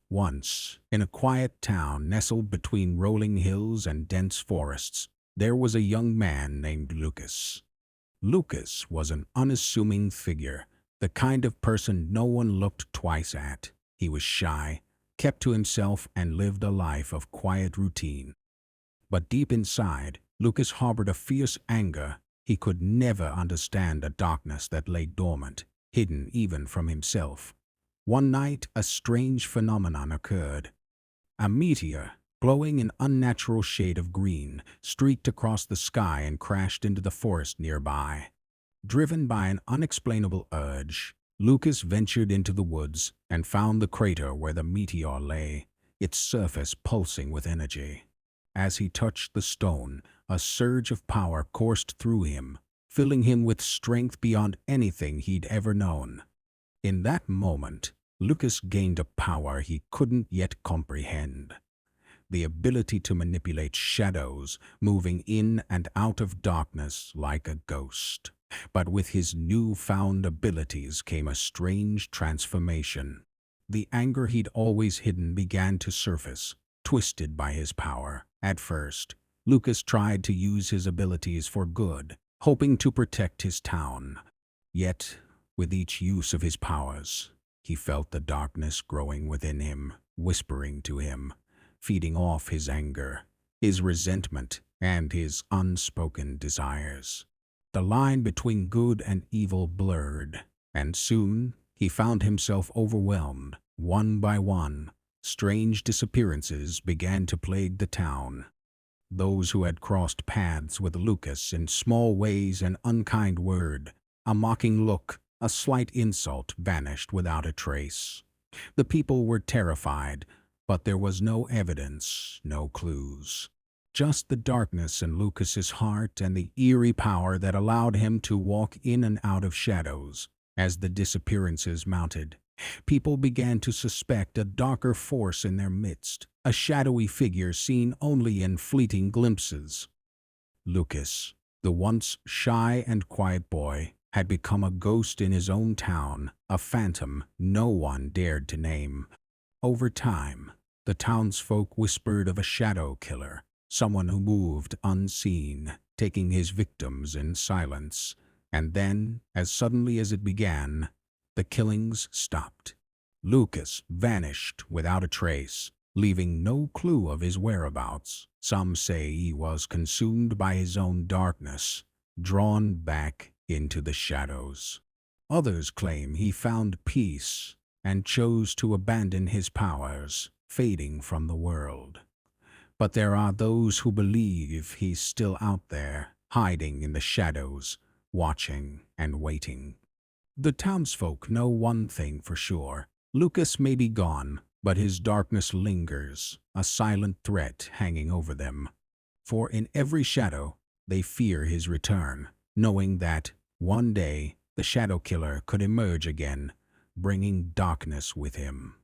Once, in a quiet town nestled between rolling hills and dense forests, there was a young man named Lucas. Lucas was an unassuming figure, the kind of person no one looked twice at. He was shy, kept to himself, and lived a life of quiet routine. But deep inside, Lucas harbored a fierce anger. He could never understand a darkness that lay dormant, hidden even from himself. One night, a strange phenomenon occurred. A meteor, glowing an unnatural shade of green, streaked across the sky and crashed into the forest nearby. Driven by an unexplainable urge, Lucas ventured into the woods and found the crater where the meteor lay, its surface pulsing with energy. As he touched the stone, a surge of power coursed through him, filling him with strength beyond anything he'd ever known. In that moment, Lucas gained a power he couldn't yet comprehend. The ability to manipulate shadows, moving in and out of darkness like a ghost. But with his newfound abilities came a strange transformation. The anger he'd always hidden began to surface, twisted by his power. At first, Lucas tried to use his abilities for good, hoping to protect his town. Yet, with each use of his powers, he felt the darkness growing within him, whispering to him, feeding off his anger, his resentment, and his unspoken desires. The line between good and evil blurred, and soon he found himself overwhelmed. One by one, strange disappearances began to plague the town. Those who had crossed paths with Lucas in small ways, an unkind word, a mocking look, a slight insult, vanished without a trace. The people were terrified, but there was no evidence, no clues. Just the darkness in Lucas's heart and the eerie power that allowed him to walk in and out of shadows. As the disappearances mounted, people began to suspect a darker force in their midst, a shadowy figure seen only in fleeting glimpses. Lucas, the once shy and quiet boy, had become a ghost in his own town, a phantom no one dared to name. Over time, the townsfolk whispered of a shadow killer, someone who moved unseen, taking his victims in silence. And then, as suddenly as it began, the killings stopped. Lucas vanished without a trace, leaving no clue of his whereabouts. Some say he was consumed by his own darkness, drawn back into the shadows. Others claim he found peace and chose to abandon his powers, fading from the world. But there are those who believe he's still out there, hiding in the shadows, watching and waiting. The townsfolk know one thing for sure. Lucas may be gone, but his darkness lingers, a silent threat hanging over them. For in every shadow, they fear his return, knowing that one day the shadow killer could emerge again, bringing darkness with him.